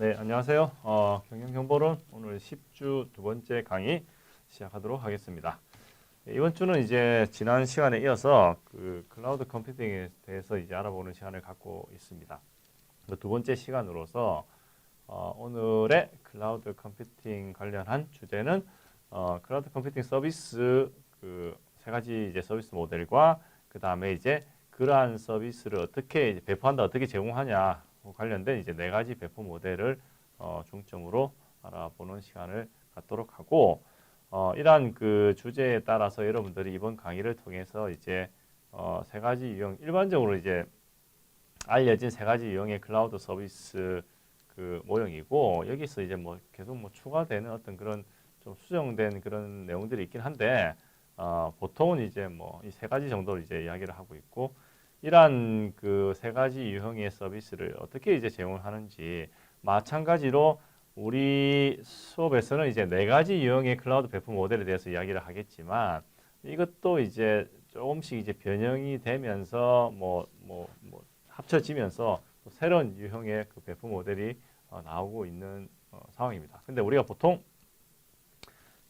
네, 안녕하세요. 경영정보론 오늘 10주 두 번째 강의 시작하도록 하겠습니다. 이번 주는 이제 지난 시간에 이어서 그 클라우드 컴퓨팅에 대해서 이제 알아보는 시간을 갖고 있습니다. 두 번째 시간으로서 오늘의 클라우드 컴퓨팅 관련한 주제는 클라우드 컴퓨팅 서비스 그 세 가지 이제 서비스 모델과 그 다음에 이제 그러한 서비스를 어떻게 이제 배포한다, 어떻게 제공하냐 관련된 이제 네 가지 배포 모델을 중점으로 알아보는 시간을 갖도록 하고 이러한 그 주제에 따라서 여러분들이 이번 강의를 통해서 이제 세 가지 유형 일반적으로 이제 알려진 세 가지 유형의 클라우드 서비스 그 모형이고 여기서 이제 뭐 계속 뭐 추가되는 어떤 그런 좀 수정된 그런 내용들이 있긴 한데 보통은 이제 뭐 이 세 가지 정도로 이제 이야기를 하고 있고 이러한 그 세 가지 유형의 서비스를 어떻게 이제 제공을 하는지 마찬가지로 우리 수업에서는 이제 네 가지 유형의 클라우드 배포 모델에 대해서 이야기를 하겠지만 이것도 이제 조금씩 이제 변형이 되면서 뭐 합쳐지면서 또 새로운 유형의 그 배포 모델이 나오고 있는 상황입니다. 근데 우리가 보통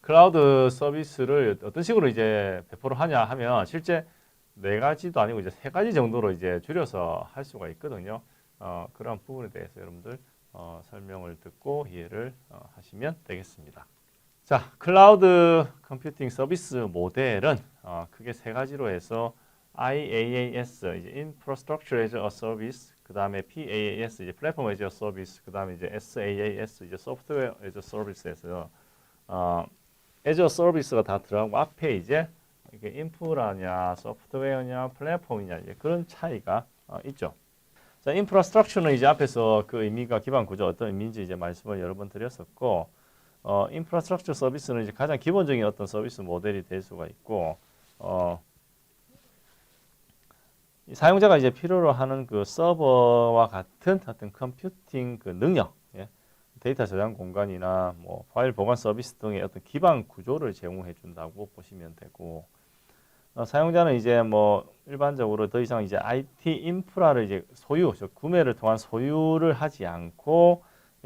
클라우드 서비스를 어떤 식으로 이제 배포를 하냐 하면 실제 네 가지도 아니고 이제 세 가지 정도로 이제 줄여서 할 수가 있거든요. 그런 부분에 대해서 여러분들 설명을 듣고 이해를 하시면 되겠습니다. 자, 클라우드 컴퓨팅 서비스 모델은 크게 세 가지로 해서 IaaS, 이제 Infrastructure as a Service, 그 다음에 PaaS, 이제 Platform as a Service, 그 다음에 이제 SaaS, 이제 Software as a Service에서 as a Service가 다 들어가고 앞에 이제 이게 인프라냐, 소프트웨어냐, 플랫폼이냐 이제 그런 차이가 있죠. 자, 인프라스트럭처는 이제 앞에서 그 의미가 기반 구조 어떤 의미인지 이제 말씀을 여러 번 드렸었고, 인프라스트럭처 서비스는 이제 가장 기본적인 어떤 서비스 모델이 될 수가 있고, 사용자가 이제 필요로 하는 그 서버와 같은 어떤 컴퓨팅 그 능력, 예, 데이터 저장 공간이나 뭐 파일 보관 서비스 등의 어떤 기반 구조를 제공해 준다고 보시면 되고, 사용자는 이제 뭐 일반적으로 더 이상 이제 IT 인프라를 이제 소유, 즉 구매를 통한 소유를 하지 않고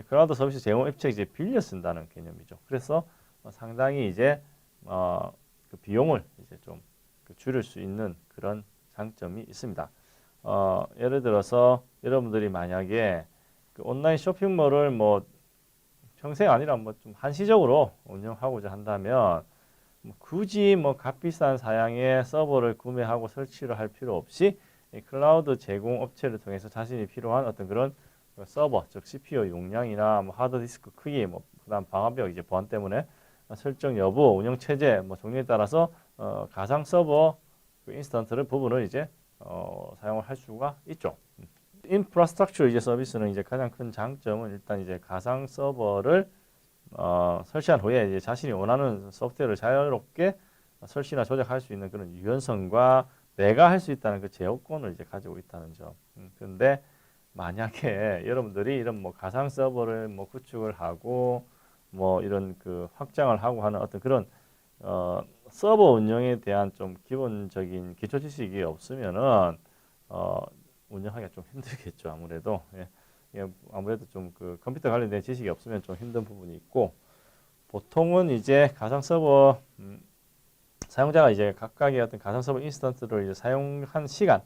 클라우드 서비스 제공 앱체 이제 빌려 쓴다는 개념이죠. 그래서 상당히 이제 그 비용을 이제 좀 줄일 수 있는 그런 장점이 있습니다. 예를 들어서 여러분들이 만약에 그 온라인 쇼핑몰을 뭐 평생 아니라 뭐 좀 한시적으로 운영하고자 한다면 굳이 뭐 값비싼 사양의 서버를 구매하고 설치를 할 필요 없이 이 클라우드 제공 업체를 통해서 자신이 필요한 어떤 그런 서버, 즉 CPU 용량이나 뭐 하드디스크 크기, 뭐 그다음 방화벽 이제 보안 때문에 설정 여부, 운영 체제 뭐 종류에 따라서 가상 서버 그 인스턴트를 부분을 이제 사용을 할 수가 있죠. 인프라스트럭처 이제 서비스는 이제 가장 큰 장점은 일단 이제 가상 서버를 설치한 후에 이제 자신이 원하는 소프트웨어를 자유롭게 설치나 조작할 수 있는 그런 유연성과 내가 할 수 있다는 그 제어권을 이제 가지고 있다는 점. 그런데 만약에 여러분들이 이런 뭐 가상 서버를 뭐 구축을 하고 뭐 이런 그 확장을 하고 하는 어떤 그런 서버 운영에 대한 좀 기본적인 기초 지식이 없으면은 운영하기가 좀 힘들겠죠, 아무래도. 예. 아무래도 좀 그 컴퓨터 관련된 지식이 없으면 좀 힘든 부분이 있고 보통은 이제 가상 서버 사용자가 이제 각각의 어떤 가상 서버 인스턴트를 이제 사용한 시간,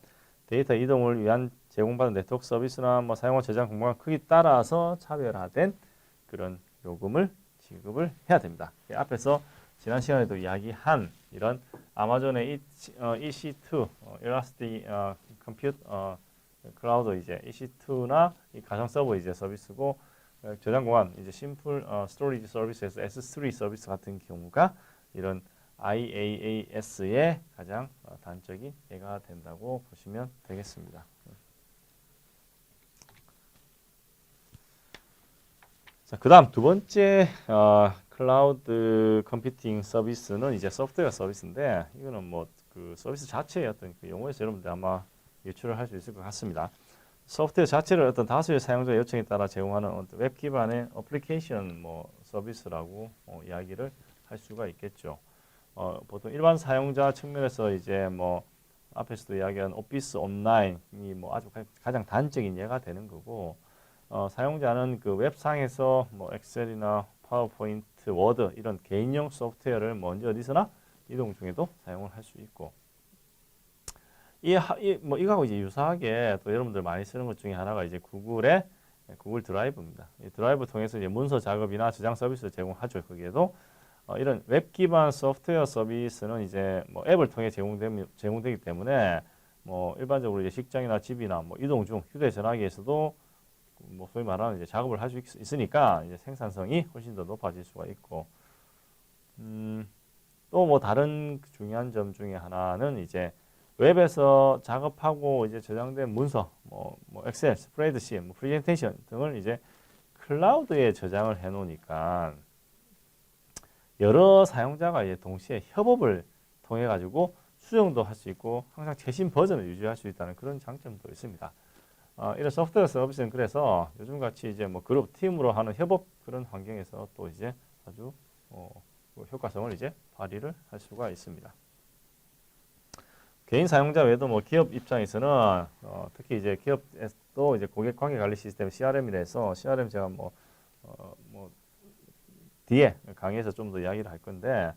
데이터 이동을 위한 제공받은 네트워크 서비스나 뭐 사용자 저장 공간 크기 따라서 차별화된 그런 요금을 지급을 해야 됩니다. 앞에서 지난 시간에도 이야기한 이런 아마존의 EC2, Elastic Compute 클라우드 이제 EC2나 이 가상 서버 이제 서비스고 저장 공간 이제 심플 스토리지 서비스에서 S3 서비스 같은 경우가 이런 IaaS의 가장 단적인 예가 된다고 보시면 되겠습니다. 자, 그다음 두 번째 클라우드 컴퓨팅 서비스는 이제 소프트웨어 서비스인데 이거는 뭐 그 서비스 자체의 어떤 그 용어에서 여러분들 아마 유출을 할 수 있을 것 같습니다. 소프트웨어 자체를 어떤 다수의 사용자 요청에 따라 제공하는 어떤 웹 기반의 어플리케이션 뭐 서비스라고 이야기를 할 수가 있겠죠. 보통 일반 사용자 측면에서 이제 뭐 앞에서도 이야기한 오피스 온라인이 뭐 아주 가장 단적인 예가 되는 거고 사용자는 그 웹상에서 뭐 엑셀이나 파워포인트, 워드 이런 개인용 소프트웨어를 뭐 언제 어디서나 이동 중에도 사용을 할 수 있고 뭐 이거하고 이제 유사하게 또 여러분들 많이 쓰는 것 중에 하나가 이제 구글의 구글 드라이브입니다. 이 드라이브 통해서 이제 문서 작업이나 저장 서비스를 제공하죠. 거기에도 이런 웹 기반 소프트웨어 서비스는 이제 뭐 앱을 통해 제공되기 때문에 뭐 일반적으로 이제 직장이나 집이나 뭐 이동 중 휴대전화기에서도 뭐 소위 말하는 이제 작업을 할 수 있으니까 이제 생산성이 훨씬 더 높아질 수가 있고 또 뭐 다른 중요한 점 중에 하나는 이제 웹에서 작업하고 이제 저장된 문서, 뭐 엑셀, 스프레드शी트, 뭐 프레젠테이션 등을 이제 클라우드에 저장을 해 놓으니까 여러 사용자가 이제 동시에 협업을 통해 가지고 수정도 할 수 있고 항상 최신 버전을 유지할 수 있다는 그런 장점도 있습니다. 이런 소프트웨어 서비스는 그래서 요즘 같이 이제 뭐 그룹 팀으로 하는 협업 그런 환경에서 또 이제 아주 효과성을 이제 발휘를 할 수가 있습니다. 개인 사용자 외에도 뭐 기업 입장에서는 특히 이제 기업에도 이제 고객 관계 관리 시스템 CRM이라 해서 CRM 제가 뭐 뒤에 강의에서 좀 더 이야기를 할 건데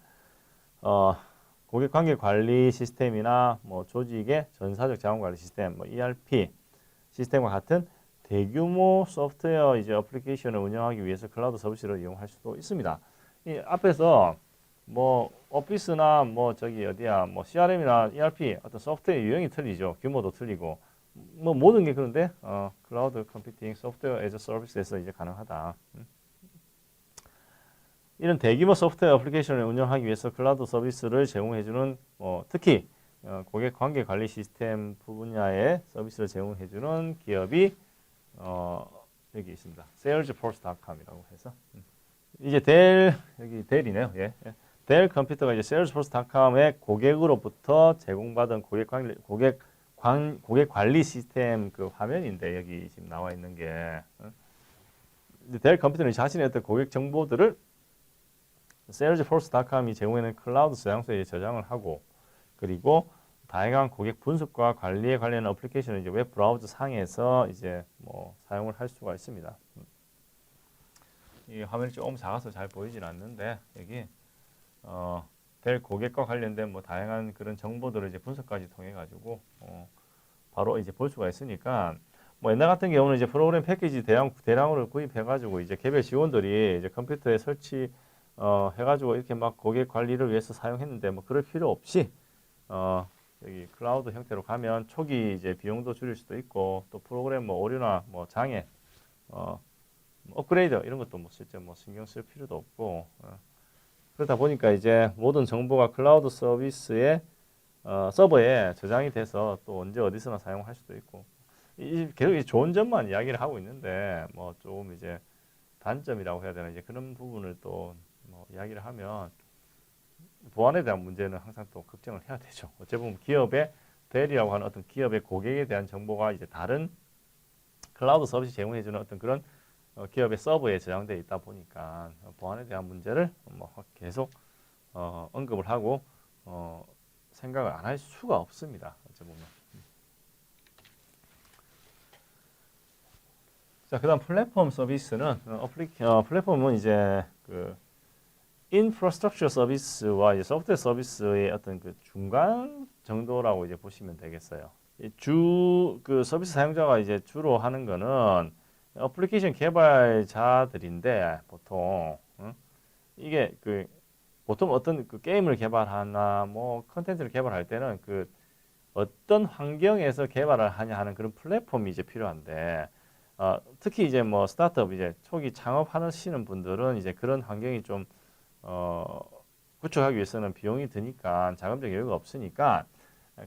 고객 관계 관리 시스템이나 뭐 조직의 전사적 자원 관리 시스템, 뭐 ERP 시스템과 같은 대규모 소프트웨어 이제 어플리케이션을 운영하기 위해서 클라우드 서비스를 이용할 수도 있습니다. 이 앞에서 뭐 오피스나 뭐 저기 어디야 뭐 CRM이나 ERP 어떤 소프트웨어 유형이 틀리죠. 규모도 틀리고 뭐 모든 게 그런데 클라우드 컴퓨팅 소프트웨어 에즈 서비스에서 이제 가능하다. 이런 대규모 소프트웨어 어플리케이션을 운영하기 위해서 클라우드 서비스를 제공해주는 특히 고객 관계 관리 시스템 분야의 서비스를 제공해주는 기업이 여기 있습니다. salesforce.com이라고 해서 이제 여기 델이네요. 예. 델 컴퓨터가 이제 salesforce.com의 고객으로부터 제공받은 고객 관리 시스템 그 화면인데 여기 지금 나와 있는 게 델 컴퓨터는 자신의 어떤 고객 정보들을 salesforce.com이 제공하는 클라우드 저장소에 저장을 하고 그리고 다양한 고객 분석과 관리에 관련된 어플리케이션을 이제 웹 브라우저 상에서 이제 뭐 사용을 할 수가 있습니다. 이 화면이 조금 작아서 잘 보이진 않는데 여기 델 고객과 관련된 뭐 다양한 그런 정보들을 이제 분석까지 통해 가지고 바로 이제 볼 수가 있으니까 뭐 옛날 같은 경우는 이제 프로그램 패키지 대량으로 구입해 가지고 이제 개별 직원들이 이제 컴퓨터에 설치 해가지고 이렇게 막 고객 관리를 위해서 사용했는데 뭐 그럴 필요 없이 여기 클라우드 형태로 가면 초기 이제 비용도 줄일 수도 있고 또 프로그램 뭐 오류나 뭐 장애 업그레이드 이런 것도 뭐 실제 뭐 신경 쓸 필요도 없고 그러다 보니까 이제 모든 정보가 클라우드 서비스의 서버에 저장이 돼서 또 언제 어디서나 사용할 수도 있고 계속 좋은 점만 이야기를 하고 있는데 뭐 조금 이제 단점이라고 해야 되나 이제 그런 부분을 또 뭐 이야기를 하면 보안에 대한 문제는 항상 또 걱정을 해야 되죠. 어찌 보면 기업의 델이라고 하는 어떤 기업의 고객에 대한 정보가 이제 다른 클라우드 서비스 제공해주는 어떤 그런 기업의 서버에 저장되어 있다 보니까 보안에 대한 문제를 뭐 계속 언급을 하고 생각을 안 할 수가 없습니다. 어찌 보면. 자, 그다음 플랫폼 서비스는 플랫폼은 이제 그 인프라스트럭처 서비스와 이제 소프트웨어 서비스의 어떤 그 중간 정도라고 이제 보시면 되겠어요. 그 서비스 사용자가 이제 주로 하는 거는 어플리케이션 개발자들인데 보통 이게 그 보통 어떤 그 게임을 개발하나 뭐 컨텐츠를 개발할 때는 그 어떤 환경에서 개발을 하냐 하는 그런 플랫폼이 이제 필요한데 특히 이제 뭐 스타트업 이제 초기 창업하시는 분들은 이제 그런 환경이 좀 구축하기 위해서는 비용이 드니까 자금적 여유가 없으니까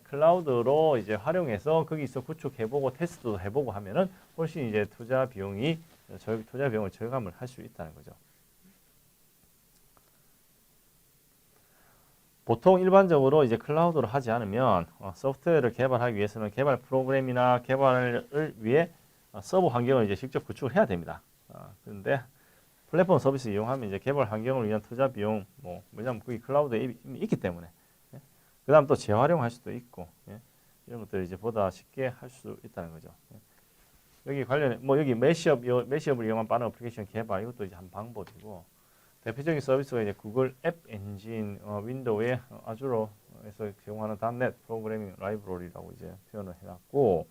클라우드로 이제 활용해서 거기서 구축해보고 테스트도 해보고 하면은 훨씬 이제 투자 비용을 절감을 할 수 있다는 거죠. 보통 일반적으로 이제 클라우드로 하지 않으면 소프트웨어를 개발하기 위해서는 개발 프로그램이나 개발을 위해 서버 환경을 이제 직접 구축을 해야 됩니다. 그런데 플랫폼 서비스 이용하면 이제 개발 환경을 위한 투자 비용 왜냐면 그게 클라우드에 이미 있기 때문에 그다음 또 재활용할 수도 있고 이런 것들을 이제 보다 쉽게 할 수 있다는 거죠. 여기 관련해 뭐 여기 매시업을 이용한 빠른 어플리케이션 개발 이것도 이제 한 방법이고 대표적인 서비스가 이제 구글 앱 엔진 윈도우의 아주로에서 제공하는 .NET 프로그래밍 라이브러리라고 이제 표현을 해놨고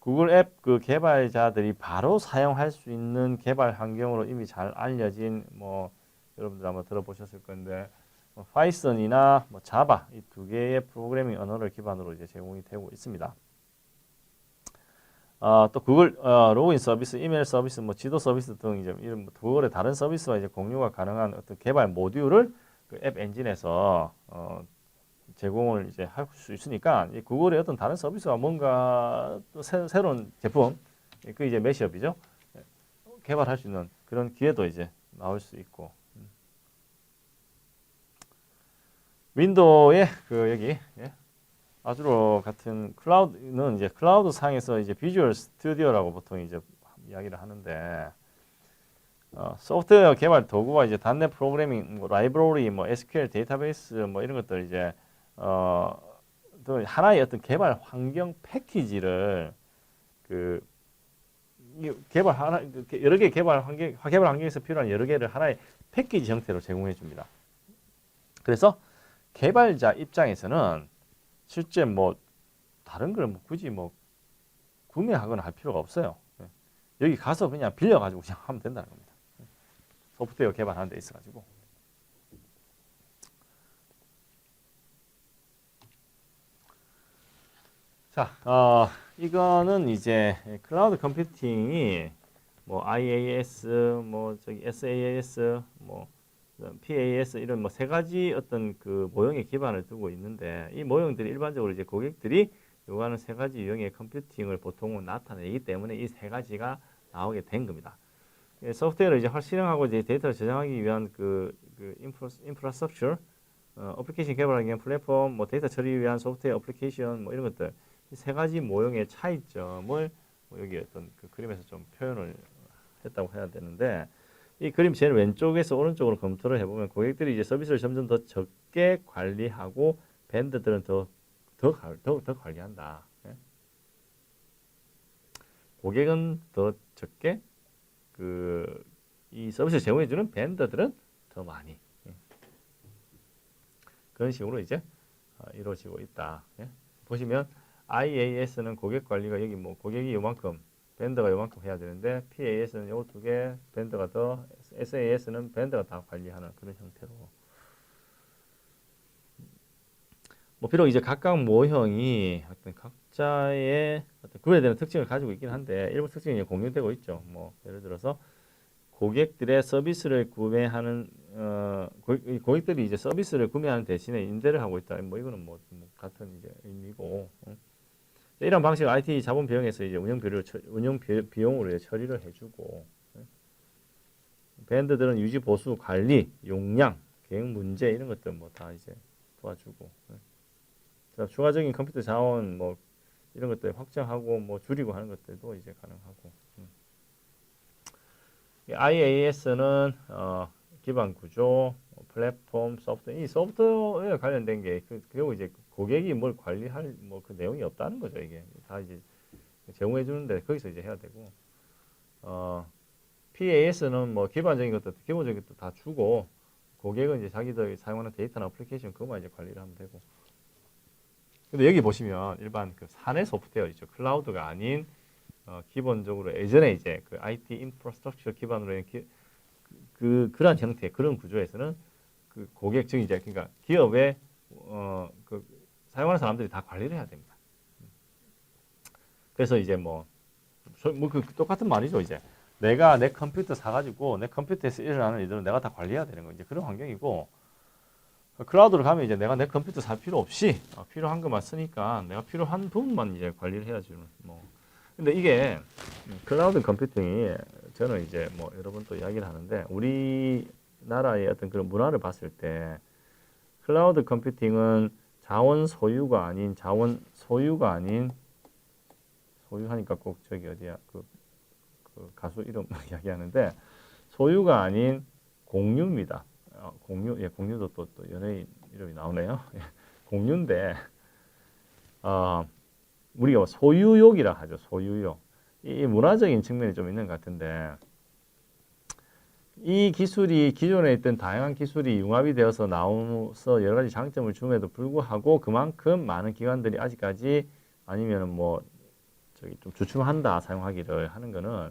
구글 앱 그 개발자들이 바로 사용할 수 있는 개발 환경으로 이미 잘 알려진 뭐 여러분들 아마 들어보셨을 건데 뭐 파이썬이나 뭐 자바 이 두 개의 프로그래밍 언어를 기반으로 이제 제공이 되고 있습니다. 또 구글 로그인 서비스, 이메일 서비스, 뭐 지도 서비스 등 이제 이런 구글의 다른 서비스와 이제 공유가 가능한 어떤 개발 모듈을 그 앱 엔진에서 제공을 이제 할 수 있으니까 이 구글의 어떤 다른 서비스와 뭔가 또 새로운 제품 그 이제 매시업이죠. 개발할 수 있는 그런 기회도 이제 나올 수 있고 윈도우의 그 여기 아주로 같은 클라우드는 이제 클라우드 상에서 이제 비주얼 스튜디오라고 보통 이제 이야기를 하는데 소프트웨어 개발 도구와 이제 .NET 프로그래밍 뭐 라이브러리 뭐 SQL 데이터베이스 뭐 이런 것들 이제 또 하나의 어떤 개발 환경 패키지를 그 개발 하나 여러 개 개발 환경에서 필요한 여러 개를 하나의 패키지 형태로 제공해 줍니다. 그래서 개발자 입장에서는 실제 뭐 다른 걸 뭐 굳이 뭐 구매하거나 할 필요가 없어요. 여기 가서 그냥 빌려가지고 그냥 하면 된다는 겁니다. 소프트웨어 개발하는 데 있어가지고. 자, 이거는 이제 클라우드 컴퓨팅이 뭐 IaaS, 뭐 저기 SaaS, 뭐 PaaS 이런 뭐 세 가지 어떤 그 모형에 기반을 두고 있는데 이 모형들이 일반적으로 이제 고객들이 요구하는 세 가지 유형의 컴퓨팅을 보통은 나타내기 때문에 이 세 가지가 나오게 된 겁니다. 소프트웨어를 이제 실행하고 이제 데이터를 저장하기 위한 그 인프라스트럭처, 어플리케이션 개발하기 위한 플랫폼, 뭐 데이터 처리 위한 소프트웨어 어플리케이션 뭐 이런 것들 이 세 가지 모형의 차이점을 뭐 여기 어떤 그 그림에서 좀 표현을 했다고 해야 되는데 이 그림 제일 왼쪽에서 오른쪽으로 검토를 해보면 고객들이 이제 서비스를 점점 더 적게 관리하고 벤더들은 더 관리한다. 예? 고객은 더 적게 이 서비스를 제공해주는 벤더들은 더 많이. 예? 그런 식으로 이제 이루어지고 있다. 예? 보시면 IaaS는 고객 관리가 여기 뭐 고객이 요만큼 벤더가 요만큼 해야 되는데 PAS는 요 두 개 벤더가 더 SAS는 벤더가 다 관리하는 그런 형태로 뭐 비록 이제 각각 모형이 어떤 각자의 어떤 구별되는 특징을 가지고 있긴 한데 일부 특징이 공유되고 있죠. 뭐 예를 들어서 고객들의 서비스를 구매하는 고객들이 이제 서비스를 구매하는 대신에 임대를 하고 있다. 뭐 이거는 뭐 같은 이제 의미고. 이런 방식 IT 자본 비용에서 이제 운영 비용으로 처리를 해주고 밴드들은 유지 보수 관리 용량 계획 문제 이런 것들 뭐 다 이제 도와주고 추가적인 컴퓨터 자원 뭐 이런 것들 확장하고 뭐 줄이고 하는 것들도 이제 가능하고 IaaS는 기반 구조 플랫폼 소프트웨어 이 소프트웨어에 관련된 게 그리고 이제 고객이 뭘 관리할 뭐 그 내용이 없다는 거죠. 이게 다 이제 제공해 주는데 거기서 이제 해야 되고 PAS는 뭐 기본적인 것도 다 주고 고객은 이제 자기들 사용하는 데이터나 어플리케이션 그거만 이제 관리를 하면 되고. 근데 여기 보시면 일반 그 사내 소프트웨어 있죠. 클라우드가 아닌 기본적으로 예전에 이제 그 IT 인프라스트럭처 기반으로 그런 형태 그런 구조에서는 그 고객 즉 이제 그러니까 기업의 그 사용하는 사람들이 다 관리를 해야 됩니다. 그래서 이제 그 똑같은 말이죠. 이제 내가 내 컴퓨터 사가지고 내 컴퓨터에서 일어나는 일들은 내가 다 관리해야 되는 거 이제 그런 환경이고 클라우드로 가면 이제 내가 내 컴퓨터 살 필요 없이 필요한 것만 쓰니까 내가 필요한 부분만 이제 관리를 해야지 뭐. 근데 이게 클라우드 컴퓨팅이 저는 이제 뭐 여러 번 또 이야기를 하는데 우리나라의 어떤 그런 문화를 봤을 때 클라우드 컴퓨팅은 자원 소유가 아닌 소유하니까 꼭 저기 어디야 그 가수 이름 이야기하는데 소유가 아닌 공유입니다. 공유도 또 연예인 이름이 나오네요. 공유인데 우리가 소유욕이라 하죠. 소유욕. 이 문화적인 측면이 좀 있는 것 같은데 이 기술이 기존에 있던 다양한 기술이 융합이 되어서 나오면서 여러 가지 장점을 줌에도 불구하고 그만큼 많은 기관들이 아직까지 아니면은 뭐 저기 좀 주춤한다 사용하기를 하는 거는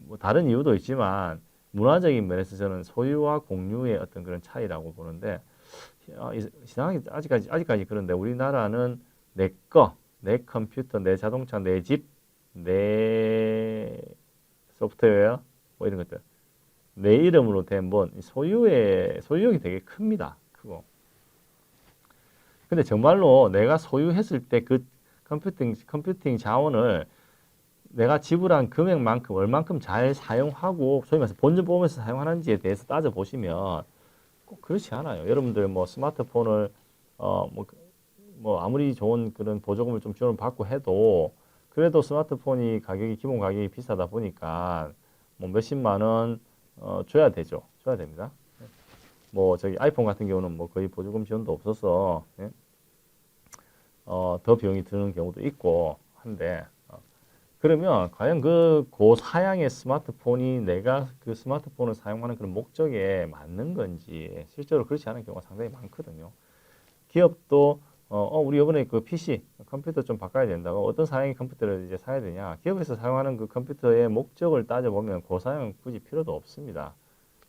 뭐 다른 이유도 있지만 문화적인 면에서 저는 소유와 공유의 어떤 그런 차이라고 보는데 이상하게 아직까지 그런데 우리나라는 내 컴퓨터, 내 자동차, 내 집, 내 소프트웨어 뭐 이런 것들 내 이름으로 된 뭐 소유욕이 되게 큽니다. 크고. 근데 정말로 내가 소유했을 때 그 컴퓨팅 자원을 내가 지불한 금액만큼 얼만큼 잘 사용하고 소위 말해서 본전 보험에서 사용하는지에 대해서 따져보시면 꼭 그렇지 않아요. 여러분들 뭐 스마트폰을 뭐 아무리 좋은 그런 보조금을 좀 지원을 받고 해도 그래도 스마트폰이 기본 가격이 비싸다 보니까 뭐 몇십만 원 줘야 되죠. 줘야 됩니다. 뭐 저기 아이폰 같은 경우는 뭐 거의 보조금 지원도 없어서 예? 더 비용이 드는 경우도 있고 한데 그러면 과연 그 고사양의 스마트폰이 내가 그 스마트폰을 사용하는 그런 목적에 맞는 건지 실제로 그렇지 않은 경우가 상당히 많거든요. 기업도 우리 이번에 그 PC 컴퓨터 좀 바꿔야 된다고 어떤 사양의 컴퓨터를 이제 사야 되냐 기업에서 사용하는 그 컴퓨터의 목적을 따져보면 고사양 굳이 필요도 없습니다.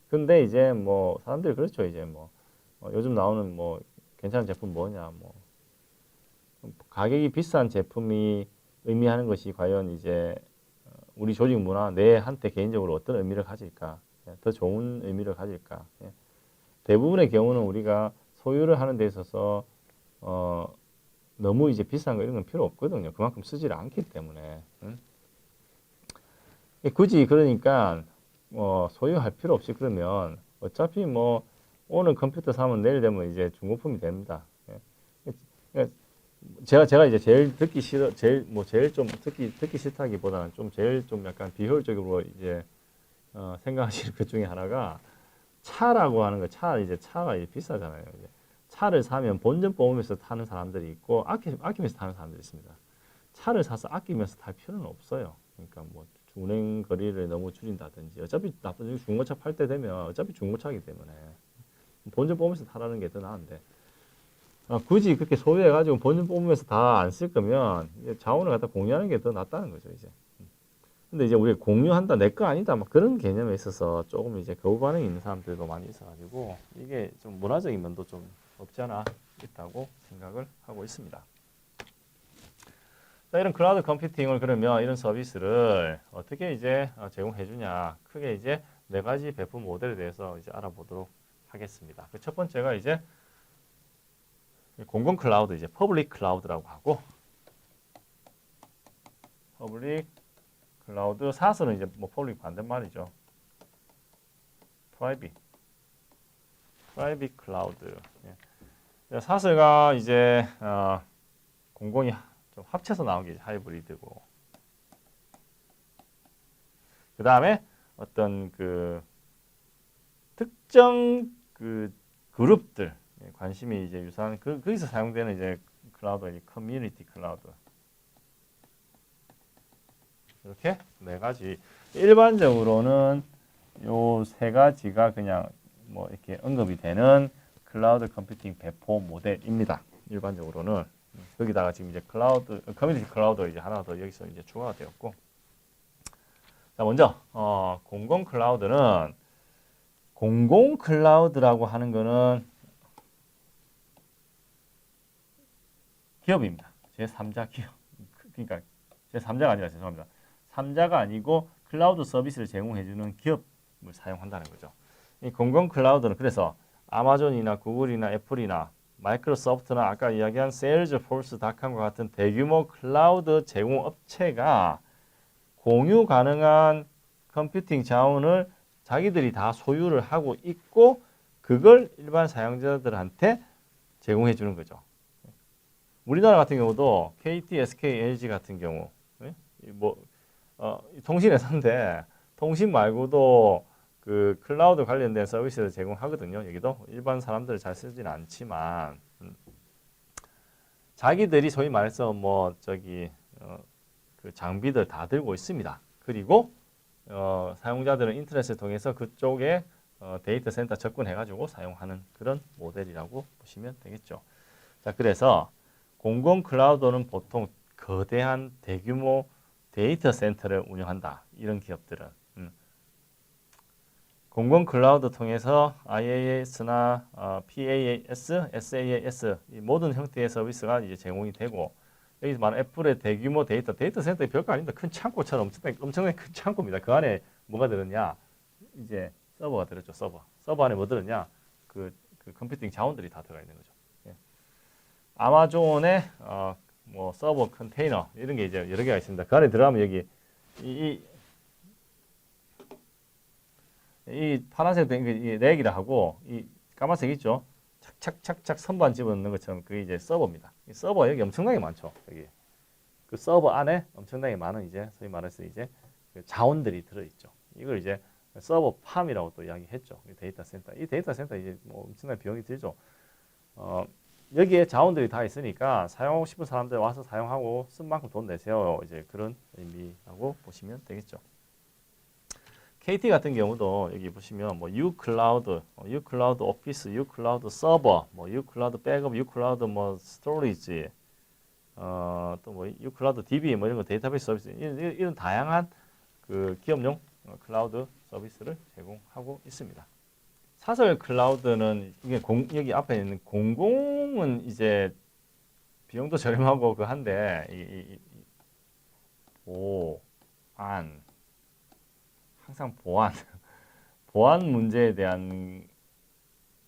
근데 이제 뭐 사람들이 그렇죠. 이제 뭐 요즘 나오는 뭐 괜찮은 제품 뭐냐 뭐 가격이 비싼 제품이 의미하는 것이 과연 이제 우리 조직 문화 내한테 개인적으로 어떤 의미를 가질까 더 좋은 의미를 가질까 대부분의 경우는 우리가 소유를 하는 데 있어서 너무 이제 비싼 거 이런 건 필요 없거든요. 그만큼 쓰지를 않기 때문에 굳이 그러니까 소유할 필요 없이 그러면 어차피 뭐 오늘 컴퓨터 사면 내일 되면 이제 중고품이 됩니다. 제가 이제 제일 듣기 싫어 제일 좀 듣기 싫다기보다는 좀 제일 좀 약간 비효율적으로 이제 생각하시는 것 중에 하나가 차라고 하는 거 차가 이제 비싸잖아요. 이제 차를 사면 본전 보험에서 타는 사람들이 있고 아끼면서 타는 사람들이 있습니다. 차를 사서 아끼면서 탈 필요는 없어요. 그러니까 뭐 운행 거리를 너무 줄인다든지 어차피 나쁜 중고차 팔 때 되면 어차피 중고차이기 때문에 본전 보험에서 타라는 게 더 나은데 굳이 그렇게 소유해가지고 본전 뽑으면서 다 안 쓸 거면 자원을 갖다 공유하는 게 더 낫다는 거죠, 이제. 근데 이제 우리가 공유한다, 내 거 아니다, 막 그런 개념에 있어서 조금 이제 거부 반응이 있는 사람들도 많이 있어가지고 이게 좀 문화적인 면도 좀 없지 않아 있다고 생각을 하고 있습니다. 자, 이런 클라우드 컴퓨팅을 그러면 이런 서비스를 어떻게 이제 제공해 주냐. 크게 이제 네 가지 배포 모델에 대해서 이제 알아보도록 하겠습니다. 그 첫 번째가 이제 공공 클라우드 이제 퍼블릭 클라우드라고 하고 퍼블릭 클라우드 사스는 이제 뭐 퍼블릭 반대말이죠. 프라이빗 클라우드. 예. 사스가 이제 공공이 좀 합쳐서 나온 게 하이브리드고 그 다음에 어떤 그 특정 그 그룹들 관심이 이제 유사한 거기서 사용되는 이제 클라우드 이제 커뮤니티 클라우드 이렇게 네 가지 일반적으로는 요 세 가지가 그냥 뭐 이렇게 언급이 되는 클라우드 컴퓨팅 배포 모델입니다. 일반적으로는 거기다가 지금 이제 클라우드 커뮤니티 클라우드 이제 하나 더 여기서 이제 추가가 되었고 자 먼저 공공 클라우드라고 하는 거는 기업입니다. 제3자 기업. 그러니까 제3자가 아니라 죄송합니다. 3자가 아니고 클라우드 서비스를 제공해주는 기업을 사용한다는 거죠. 이 공공 클라우드는 그래서 아마존이나 구글이나 애플이나 마이크로소프트나 아까 이야기한 세일즈포스닷컴과 같은 대규모 클라우드 제공 업체가 공유 가능한 컴퓨팅 자원을 자기들이 다 소유를 하고 있고 그걸 일반 사용자들한테 제공해 주는 거죠. 우리나라 같은 경우도 KT, SK, LG 같은 경우 뭐 통신회사인데 통신 말고도 그 클라우드 관련된 서비스를 제공하거든요. 여기도 일반 사람들을 잘 쓰지는 않지만 자기들이 소위 말해서 뭐 저기 그 장비들 다 들고 있습니다. 그리고 사용자들은 인터넷을 통해서 그쪽에 데이터 센터 접근해가지고 사용하는 그런 모델이라고 보시면 되겠죠. 자, 그래서 공공 클라우드는 보통 거대한 대규모 데이터 센터를 운영한다. 이런 기업들은. 공공 클라우드 통해서 IaaS나 PaaS, SaaS 이 모든 형태의 서비스가 이제 제공이 되고 여기서 말하는 애플의 대규모 데이터 센터의 별거 아닙니다. 큰 창고처럼 엄청나게 큰 창고입니다. 그 안에 뭐가 들었냐? 이제 서버가 들었죠. 서버 안에 뭐 들었냐? 그 컴퓨팅 자원들이 다 들어가 있는 거죠. 예. 아마존의 뭐 서버 컨테이너 이런 게 이제 여러 개가 있습니다. 그 안에 들어가면 여기 이 파란색 된 게 렉이라 하고 이 까만색 있죠? 착착착착 선반 집어넣는 것처럼 그게 이제 서버입니다. 이 서버가 여기 엄청나게 많죠. 여기 그 서버 안에 엄청나게 많은 이제 소위 말해서 이제 그 자원들이 들어있죠. 이걸 이제 서버 팜이라고 또 이야기했죠. 이 데이터 센터. 이 데이터 센터 이제 뭐 엄청나게 비용이 들죠. 여기에 자원들이 다 있으니까 사용하고 싶은 사람들 와서 사용하고 쓴 만큼 돈 내세요. 이제 그런 의미라고 보시면 되겠죠. KT 같은 경우도 여기 보시면 뭐 uCloud, uCloud 오피스, uCloud 서버, 뭐 uCloud 백업, uCloud 뭐 스토리지, 또 뭐 uCloud DB 뭐 이런 거 데이터베이스 서비스 이런 다양한 그 기업용 클라우드 서비스를 제공하고 있습니다. 사설 클라우드는 이게 여기 앞에 있는 공공은 이제 비용도 저렴하고 그 한데 보안 항상 보안 문제에 대한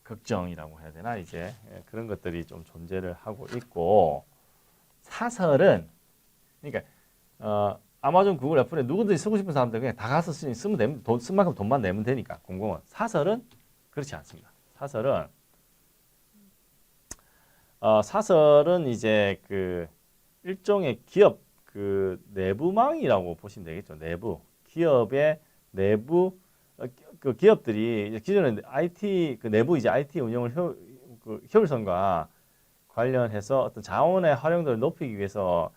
걱정이라고 해야 되나 이제 그런 것들이 좀 존재를 하고 있고 사설은 그러니까 아마존, 구글, 애플에 누구든지 쓰고 싶은 사람들 그냥 다 가서 쓰면 되면 쓴 만큼 돈만 내면 되니까 공공은 사설은 그렇지 않습니다. 사설은 이제 그 일종의 기업 그 내부망이라고 보시면 되겠죠. 기업의 내부 그 기업들이 기존에 IT 그 내부 이제 IT 운영을 그 효율성과 관련해서 어떤 자원의 활용도를 높이기 위해서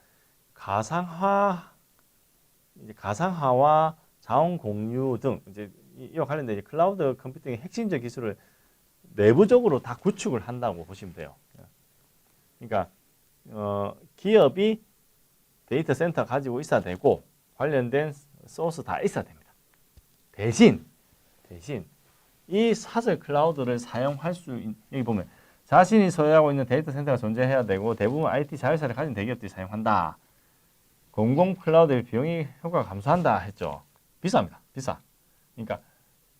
가상화와 자원 공유 등 이제 이와 관련된 이제 클라우드 컴퓨팅의 핵심적 기술을 내부적으로 다 구축을 한다고 보시면 돼요. 그러니까 기업이 데이터 센터 가지고 있어야 되고 관련된 소스 다 있어야 됩니다. 대신 이 사설 클라우드를 사용할 수 여기 보면 자신이 소유하고 있는 데이터 센터가 존재해야 되고 대부분 IT 자회사를 가진 대기업들이 사용한다. 공공 클라우드의 비용이 효과가 감소한다 했죠. 비쌉니다. 비싸. 그러니까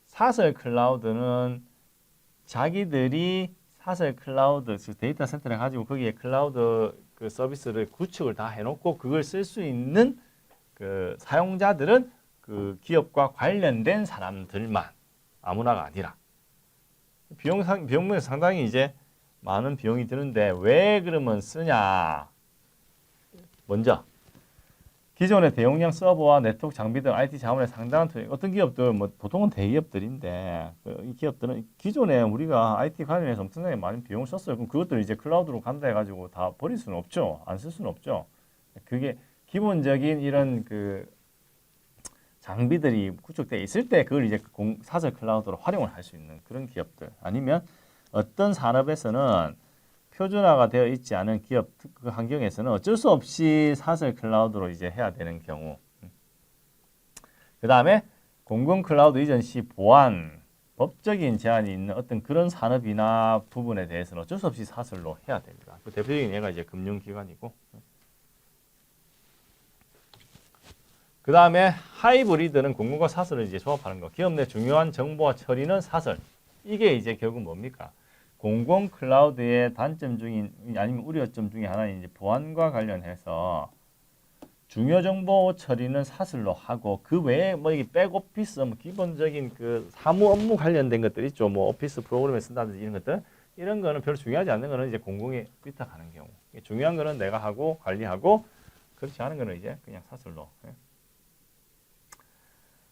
사설 클라우드는 자기들이 사설 클라우드 데이터 센터를 가지고 거기에 클라우드 그 서비스를 구축을 다 해놓고 그걸 쓸 수 있는 그 사용자들은 그 기업과 관련된 사람들만 아무나가 아니라 비용은 상당히 이제 많은 비용이 드는데 왜 그러면 쓰냐? 먼저 기존의 대용량 서버와 네트워크 장비 등 IT 자원의 상당한 투자 어떤 기업들 뭐 보통은 대기업들인데 이 기업들은 기존에 우리가 IT 관련해서 엄청나게 많은 비용을 썼어요. 그럼 그것들을 이제 클라우드로 간다 해가지고 다 버릴 수는 없죠. 안 쓸 수는 없죠. 그게 기본적인 이런 그 장비들이 구축되어 있을 때 그걸 이제 사설 클라우드로 활용을 할 수 있는 그런 기업들 아니면 어떤 산업에서는 표준화가 되어 있지 않은 기업 그 환경에서는 어쩔 수 없이 사설 클라우드로 이제 해야 되는 경우 그 다음에 공공 클라우드 이전 시 보안 법적인 제한이 있는 어떤 그런 산업이나 부분에 대해서는 어쩔 수 없이 사설로 해야 됩니다. 그 대표적인 예가 이제 금융기관이고 그 다음에 하이브리드는 공공과 사설을 이제 조합하는 거. 기업 내 중요한 정보와 처리는 사설. 이게 이제 결국 뭡니까? 공공 클라우드의 단점 중인 아니면 우려점 중에 하나는 이제 보안과 관련해서 중요 정보 처리는 사설로 하고 그 외에 뭐 이게 백오피스 뭐 기본적인 그 사무 업무 관련된 것들 있죠. 뭐 오피스 프로그램에 쓴다든지 이런 것들 이런 거는 별로 중요하지 않는 거는 이제 공공에 위탁하는 경우. 중요한 거는 내가 하고 관리하고 그렇지 않은 거는 이제 그냥 사설로.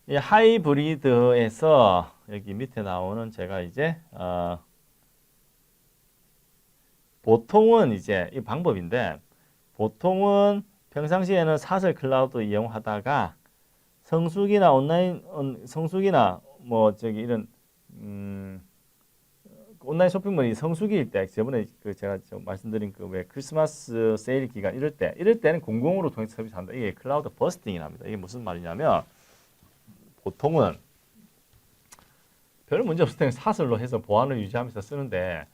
이 하이브리드에서 여기 밑에 나오는 제가 이제 보통은 이제 이 방법인데 보통은 평상시에는 사설 클라우드 이용하다가 성수기나 온라인 성수기나 뭐 저기 이런 온라인 쇼핑몰이 성수기일 때 저번에 그 제가 좀 말씀드린 그 왜 크리스마스 세일 기간 이럴 때는 공공으로 통해서 서비스한다. 이게 클라우드 버스팅이랍니다. 이게 무슨 말이냐면 보통은 별 문제 없을 때는 사설로 해서 보안을 유지하면서 쓰는데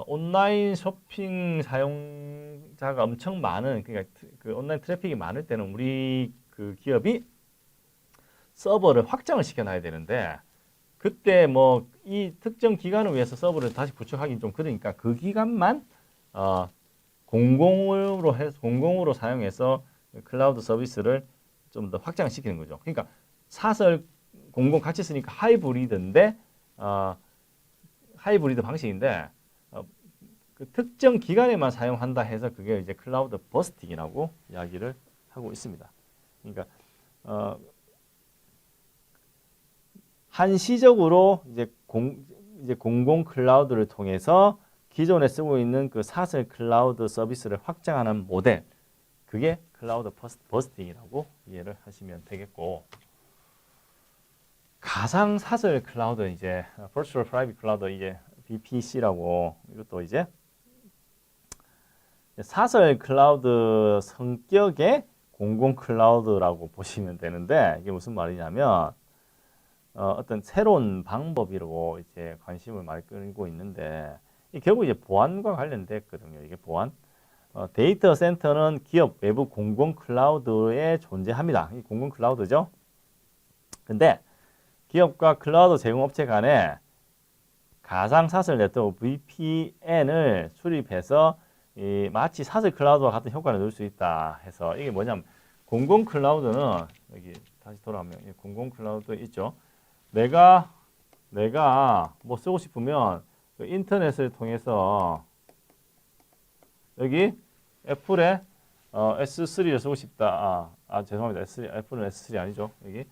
온라인 쇼핑 사용자가 엄청 많은 그러니까 그 온라인 트래픽이 많을 때는 우리 그 기업이 서버를 확장을 시켜놔야 되는데 그때 뭐 이 특정 기간을 위해서 서버를 다시 구축하기 좀 그러니까 그 기간만 공공으로 사용해서 클라우드 서비스를 좀 더 확장시키는 거죠. 그러니까 사설 공공 같이 쓰니까 하이브리드인데 하이브리드 방식인데 그 특정 기간에만 사용한다 해서 그게 이제 클라우드 버스팅이라고 이야기를 하고 있습니다. 그러니까 한시적으로 이제 공공 클라우드를 통해서 기존에 쓰고 있는 그 사설 클라우드 서비스를 확장하는 모델, 그게 클라우드 버스팅이라고 이해를 하시면 되겠고, 가상 사설 클라우드 이제 Virtual Private Cloud 이제 VPC라고 이것도 이제 사설 클라우드 성격의 공공 클라우드라고 보시면 되는데 이게 무슨 말이냐면 어떤 새로운 방법이라고 이제 관심을 많이 끌고 있는데 결국 이제 보안과 관련됐거든요. 이게 보안. 데이터 센터는 기업 외부 공공 클라우드에 존재합니다. 이 공공 클라우드죠. 근데 기업과 클라우드 제공업체 간에 가상 사설 네트워크 VPN을 수립해서 마치 사설 클라우드와 같은 효과를 넣을 수 있다 해서 이게 뭐냐면 공공 클라우드는 여기 다시 돌아오면 공공 클라우드 있죠. 내가 뭐 쓰고 싶으면 그 인터넷을 통해서 여기 애플의 S3를 쓰고 싶다. 죄송합니다. 애플은 S3 아니죠. 여기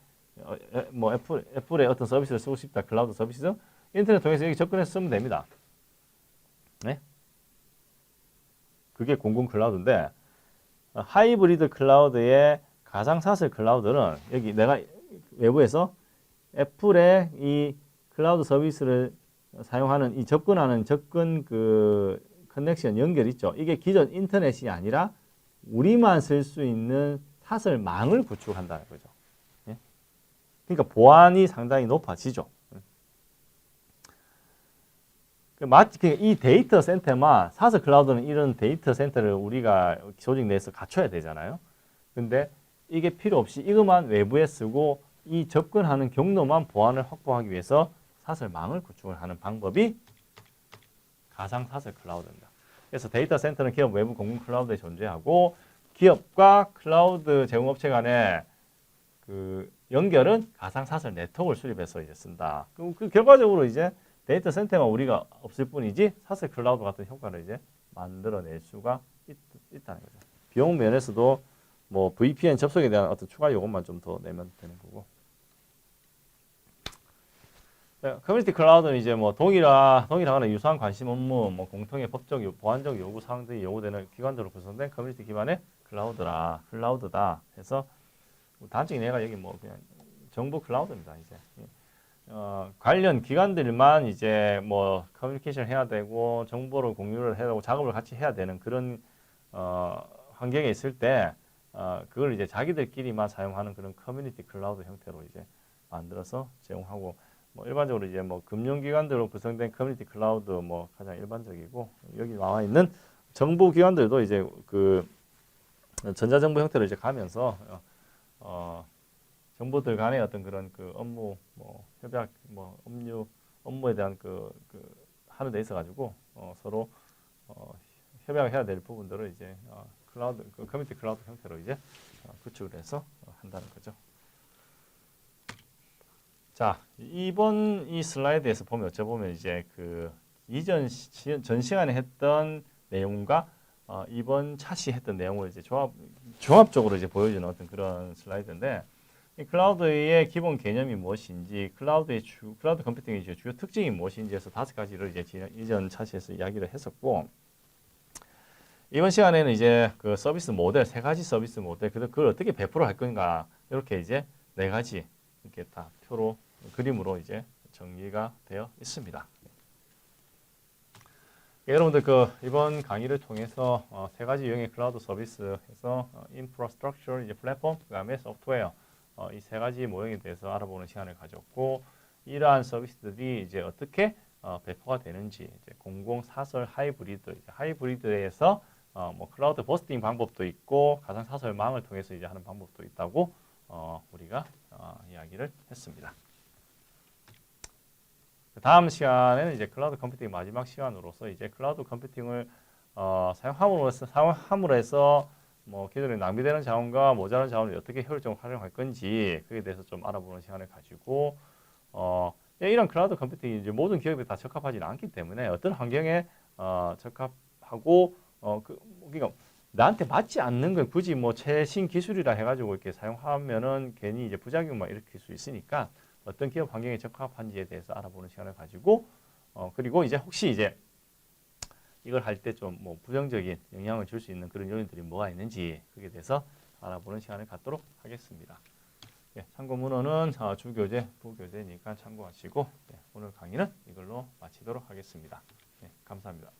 뭐 애플의 어떤 서비스를 쓰고 싶다. 클라우드 서비스 인터넷 통해서 여기 접근해서 쓰면 됩니다. 네? 그게 공공 클라우드인데 하이브리드 클라우드의 가상 사설 클라우드는 여기 내가 외부에서 애플의 이 클라우드 서비스를 사용하는 이 접근 그 커넥션 연결 있죠. 이게 기존 인터넷이 아니라 우리만 쓸 수 있는 사설망을 구축한다는 거죠. 예? 그러니까 보안이 상당히 높아지죠. 이 데이터 센터만 사설 클라우드는 이런 데이터 센터를 우리가 조직 내에서 갖춰야 되잖아요. 근데 이게 필요 없이 이것만 외부에 쓰고 이 접근하는 경로만 보안을 확보하기 위해서 사설망을 구축을 하는 방법이 가상 사설 클라우드입니다. 그래서 데이터 센터는 기업 외부 공공 클라우드에 존재하고 기업과 클라우드 제공업체 간의 그 연결은 가상 사설 네트워크를 수립해서 이제 쓴다. 그 결과적으로 이제 데이터 센터만 우리가 없을 뿐이지 사설 클라우드 같은 효과를 이제 만들어낼 수가 있다는 거죠. 비용 면에서도 뭐 VPN 접속에 대한 어떤 추가 요금만 좀 더 내면 되는 거고. 커뮤니티 클라우드는 이제 뭐 동일하거나 유사한 관심 업무, 뭐 공통의 법적 보안적 요구 사항들이 요구되는 기관들로 구성된 커뮤니티 기반의 클라우드다 해서 단적인 예가 여기 뭐 그냥 정부 클라우드입니다. 이제 관련 기관들만 이제 뭐 커뮤니케이션 해야 되고 정보를 공유를 해야 되고 작업을 같이 해야 되는 그런 환경에 있을 때 그걸 이제 자기들끼리만 사용하는 그런 커뮤니티 클라우드 형태로 이제 만들어서 제공하고. 뭐 일반적으로 이제 뭐 금융기관들로 구성된 커뮤니티 클라우드 뭐 가장 일반적이고 여기 나와 있는 정부 기관들도 이제 그 전자정부 형태로 이제 가면서 정부들 간의 어떤 그런 그 업무 뭐 협약 뭐 업무에 대한 그 하는 데 있어 가지고 서로 협약을 해야 될 부분들을 이제 커뮤니티 클라우드 형태로 이제 구축을 해서 한다는 거죠. 자, 이번 이 슬라이드에서 어쩌보면 이제 그 전 시간에 했던 내용과 이번 차시 했던 내용을 이제 종합적으로 이제 보여주는 어떤 그런 슬라이드인데, 이 클라우드의 기본 개념이 무엇인지, 클라우드 컴퓨팅의 주요 특징이 무엇인지에서 5가지를 이제 이전 차시에서 이야기를 했었고, 이번 시간에는 이제 그 서비스 모델, 세 가지 서비스 모델, 그걸 어떻게 배포를 할 건가, 이렇게 이제 네 가지 이렇게 다 표로, 그림으로 이제 정리가 되어 있습니다. 여러분들 그 이번 강의를 통해서 세 가지 유형의 클라우드 서비스에서 인프라스트럭처, 이제 플랫폼, 그다음에 소프트웨어 이 세 가지 모형에 대해서 알아보는 시간을 가졌고, 이러한 서비스들이 이제 어떻게 배포가 되는지, 이제 공공사설 하이브리드, 이제 하이브리드에서 뭐 클라우드 버스팅 방법도 있고 가상사설망을 통해서 이제 하는 방법도 있다고 우리가 이야기를 했습니다. 다음 시간에는 이제 클라우드 컴퓨팅 마지막 시간으로서 이제 클라우드 컴퓨팅을 사용함으로 해서 뭐 기존에 낭비되는 자원과 모자란 자원을 어떻게 효율적으로 활용할 건지, 그에 대해서 좀 알아보는 시간을 가지고 이런 클라우드 컴퓨팅이 이제 모든 기업에 다 적합하지는 않기 때문에 어떤 환경에 적합하고 그러니까 나한테 맞지 않는 건 굳이 뭐 최신 기술이라 해가지고 이렇게 사용하면은 괜히 이제 부작용만 일으킬 수 있으니까 어떤 기업 환경에 적합한지에 대해서 알아보는 시간을 가지고 그리고 이제 혹시 이제 이걸 할 때 좀 뭐 부정적인 영향을 줄 수 있는 그런 요인들이 뭐가 있는지, 그에 대해서 알아보는 시간을 갖도록 하겠습니다. 예, 참고 문헌은 주교재, 부교재니까 참고하시고 오늘 강의는 이걸로 마치도록 하겠습니다. 예, 감사합니다.